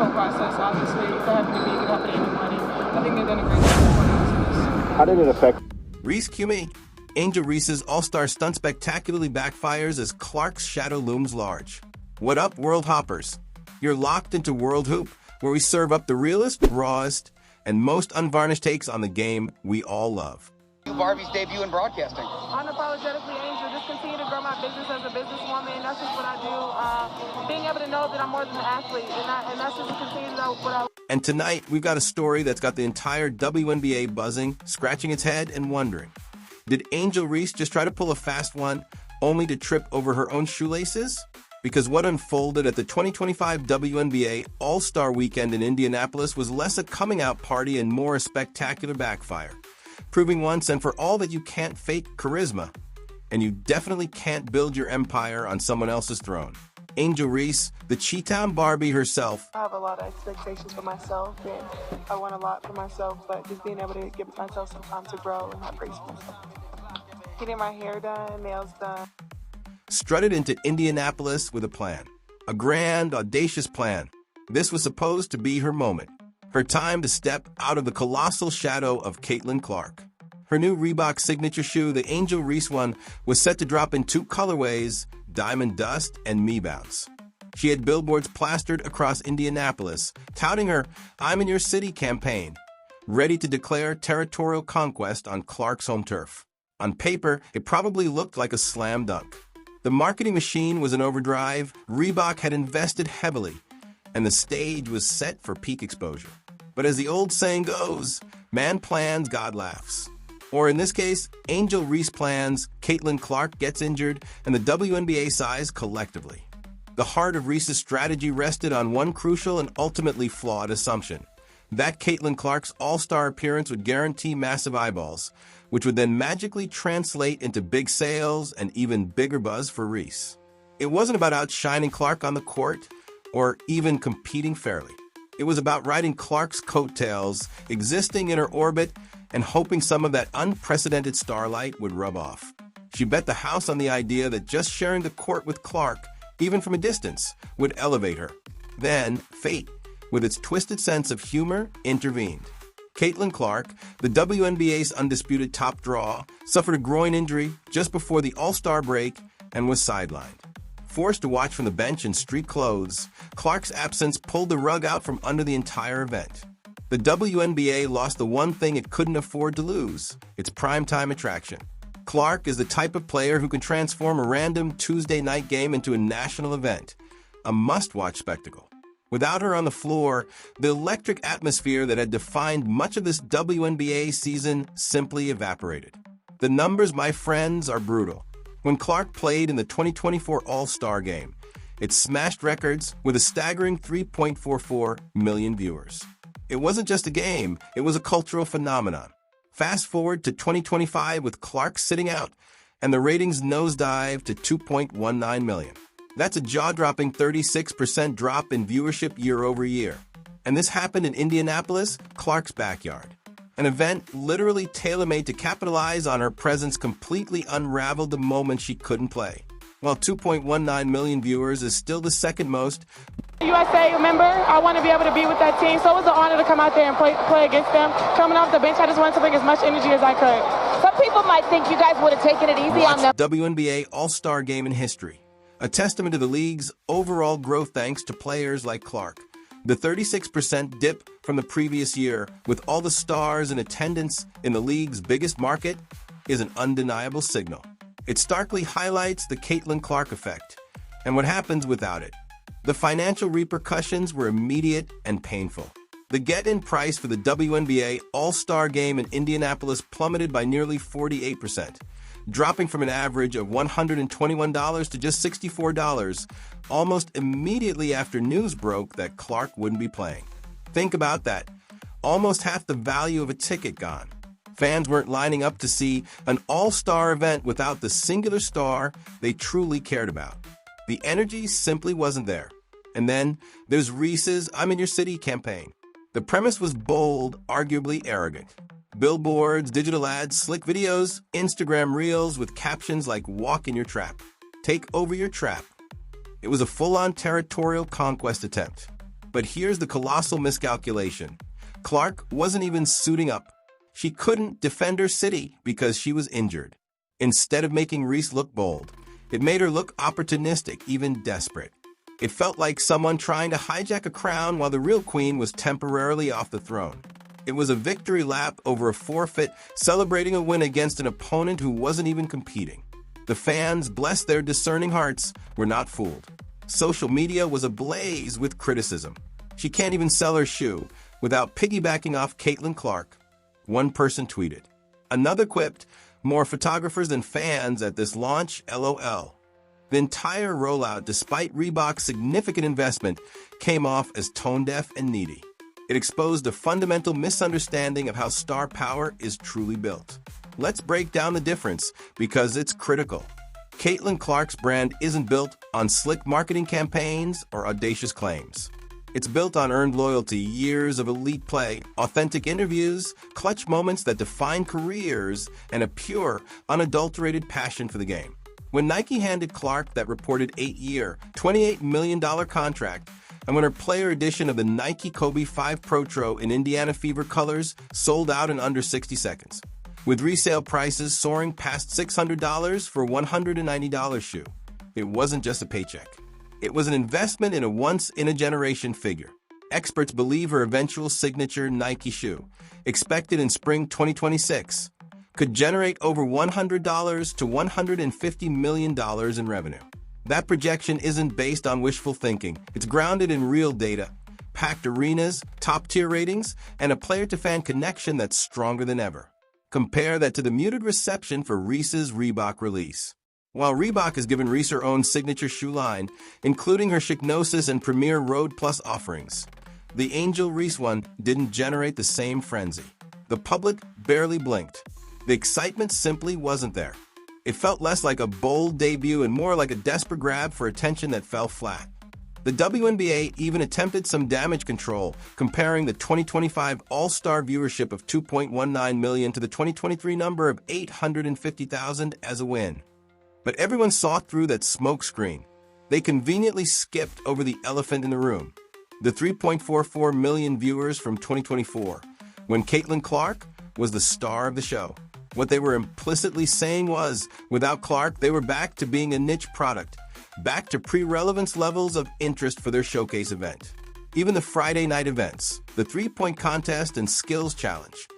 whole process. Obviously, if that happened to me, it could happen to anybody. I think they've done a great job of putting us in this. How did it affect Reese Cume? Angel Reese's all-star stunt spectacularly backfires as Clark's shadow looms large. What up, World Hoppers? You're locked into World Hoop, where we serve up the realest, rawest, and most unvarnished takes on the game we all love. Barbie's debut in broadcasting. Unapologetically Angel, just continue to grow my business as a businesswoman, and that's just what I do. Being able to know that I'm more than an athlete, and that's just to continue to know what I. And tonight, we've got a story that's got the entire WNBA buzzing, scratching its head and wondering, did Angel Reese just try to pull a fast one, only to trip over her own shoelaces? Because what unfolded at the 2025 WNBA All-Star Weekend in Indianapolis was less a coming-out party and more a spectacular backfire, proving once and for all that you can't fake charisma, and you definitely can't build your empire on someone else's throne. Angel Reese, the Cheetown Barbie herself. I have a lot of expectations for myself, and I want a lot for myself, but just being able to give myself some time to grow and have grace for myself. Getting my hair done, nails done. Strutted into Indianapolis with a plan. A grand, audacious plan. This was supposed to be her moment. Her time to step out of the colossal shadow of Caitlin Clark. Her new Reebok signature shoe, the Angel Reese one, was set to drop in 2 colorways, Diamond Dust and Me Bounce. She had billboards plastered across Indianapolis, touting her I'm in Your City campaign, ready to declare territorial conquest on Clark's home turf. On paper, it probably looked like a slam dunk. The marketing machine was in overdrive, Reebok had invested heavily, and the stage was set for peak exposure. But as the old saying goes, man plans, God laughs. Or in this case, Angel Reese plans, Caitlin Clark gets injured, and the WNBA sighs collectively. The heart of Reese's strategy rested on one crucial and ultimately flawed assumption, that Caitlin Clark's all-star appearance would guarantee massive eyeballs, which would then magically translate into big sales and even bigger buzz for Reese. It wasn't about outshining Clark on the court or even competing fairly. It was about riding Clark's coattails, existing in her orbit, and hoping some of that unprecedented starlight would rub off. She bet the house on the idea that just sharing the court with Clark, even from a distance, would elevate her. Then, fate, with its twisted sense of humor, intervened. Caitlin Clark, the WNBA's undisputed top draw, suffered a groin injury just before the All-Star break and was sidelined. Forced to watch from the bench in street clothes, Clark's absence pulled the rug out from under the entire event. The WNBA lost the one thing it couldn't afford to lose, its primetime attraction. Clark is the type of player who can transform a random Tuesday night game into a national event, a must-watch spectacle. Without her on the floor, the electric atmosphere that had defined much of this WNBA season simply evaporated. The numbers, my friends, are brutal. When Clark played in the 2024 All-Star Game, it smashed records with a staggering 3.44 million viewers. It wasn't just a game, it was a cultural phenomenon. Fast forward to 2025 with Clark sitting out, and the ratings nosedived to 2.19 million. That's a jaw-dropping 36% drop in viewership year over year. And this happened in Indianapolis, Clark's backyard. An event literally tailor-made to capitalize on her presence completely unraveled the moment she couldn't play. While 2.19 million viewers is still the second most, USA, remember, I want to be able to be with that team, so it was an honor to come out there and play against them. Coming off the bench, I just wanted to bring as much energy as I could. Some people might think you guys would have taken it easy on them. WNBA All-Star Game in history. A testament to the league's overall growth thanks to players like Clark. The 36% dip from the previous year, with all the stars in attendance in the league's biggest market, is an undeniable signal. It starkly highlights the Caitlin Clark effect, and what happens without it. The financial repercussions were immediate and painful. The get-in price for the WNBA All-Star Game in Indianapolis plummeted by nearly 48%. Dropping from an average of $121 to just $64, almost immediately after news broke that Clark wouldn't be playing. Think about that. Almost half the value of a ticket gone. Fans weren't lining up to see an all-star event without the singular star they truly cared about. The energy simply wasn't there. And then there's Reese's I'm in Your City campaign. The premise was bold, arguably arrogant. Billboards, digital ads, slick videos, Instagram reels with captions like walk in your trap, take over your trap. It was a full-on territorial conquest attempt. But here's the colossal miscalculation. Clark wasn't even suiting up. She couldn't defend her city because she was injured. Instead of making Reese look bold, it made her look opportunistic, even desperate. It felt like someone trying to hijack a crown while the real queen was temporarily off the throne. It was a victory lap over a forfeit, celebrating a win against an opponent who wasn't even competing. The fans, bless their discerning hearts, were not fooled. Social media was ablaze with criticism. She can't even sell her shoe without piggybacking off Caitlin Clark. One person tweeted. Another quipped, more photographers than fans at this launch, LOL. The entire rollout, despite Reebok's significant investment, came off as tone-deaf and needy. It exposed a fundamental misunderstanding of how star power is truly built. Let's break down the difference, because it's critical. Caitlin Clark's brand isn't built on slick marketing campaigns or audacious claims. It's built on earned loyalty, years of elite play, authentic interviews, clutch moments that define careers, and a pure, unadulterated passion for the game. When Nike handed Clark that reported 8-year, $28 million contract, and when her player edition of the Nike Kobe 5 Protro in Indiana Fever colors sold out in under 60 seconds, with resale prices soaring past $600 for a $190 shoe. It wasn't just a paycheck. It was an investment in a once-in-a-generation figure. Experts believe her eventual signature Nike shoe, expected in spring 2026, could generate over $100 to $150 million in revenue. That projection isn't based on wishful thinking. It's grounded in real data, packed arenas, top-tier ratings, and a player-to-fan connection that's stronger than ever. Compare that to the muted reception for Reese's Reebok release. While Reebok has given Reese her own signature shoe line, including her Chignosis and Premier Road Plus offerings, the Angel Reese one didn't generate the same frenzy. The public barely blinked. The excitement simply wasn't there. It felt less like a bold debut and more like a desperate grab for attention that fell flat. The WNBA even attempted some damage control, comparing the 2025 All-Star viewership of 2.19 million to the 2023 number of 850,000 as a win. But everyone saw through that smokescreen. They conveniently skipped over the elephant in the room, the 3.44 million viewers from 2024, when Caitlin Clark was the star of the show. What they were implicitly saying was, without Clark, they were back to being a niche product, back to pre-relevance levels of interest for their showcase event. Even the Friday night events, the three-point contest and skills challenge,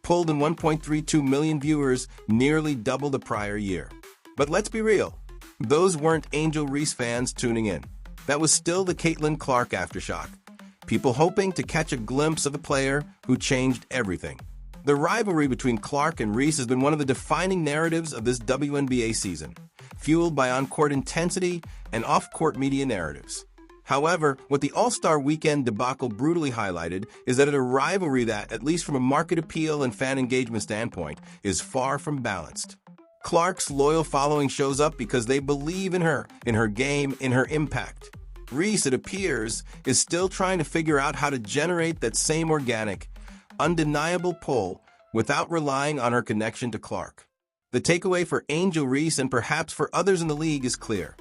pulled in 1.32 million viewers, nearly double the prior year. But let's be real, those weren't Angel Reese fans tuning in. That was still the Caitlin Clark aftershock. People hoping to catch a glimpse of the player who changed everything. The rivalry between Clark and Reese has been one of the defining narratives of this WNBA season, fueled by on-court intensity and off-court media narratives. However, what the All-Star Weekend debacle brutally highlighted is that a rivalry that, at least from a market appeal and fan engagement standpoint, is far from balanced. Clark's loyal following shows up because they believe in her game, in her impact. Reese, it appears, is still trying to figure out how to generate that same organic, undeniable pull without relying on her connection to Clark. The takeaway for Angel Reese and perhaps for others in the league is clear.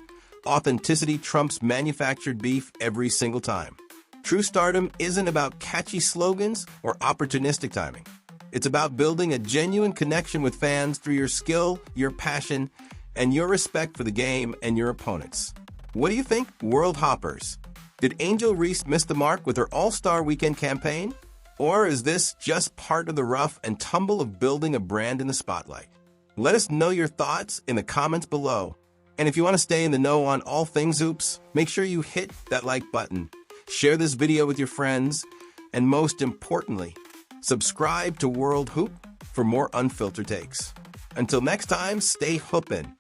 Authenticity trumps manufactured beef every single time. True stardom isn't about catchy slogans or opportunistic timing. It's about building a genuine connection with fans through your skill, your passion, and your respect for the game and your opponents. What do you think, World Hoppers? Did Angel Reese miss the mark with her All-Star Weekend campaign? Or is this just part of the rough and tumble of building a brand in the spotlight? Let us know your thoughts in the comments below. And if you want to stay in the know on all things hoops, make sure you hit that like button, share this video with your friends, and most importantly, subscribe to World Hoop for more unfiltered takes. Until next time, stay hoopin'.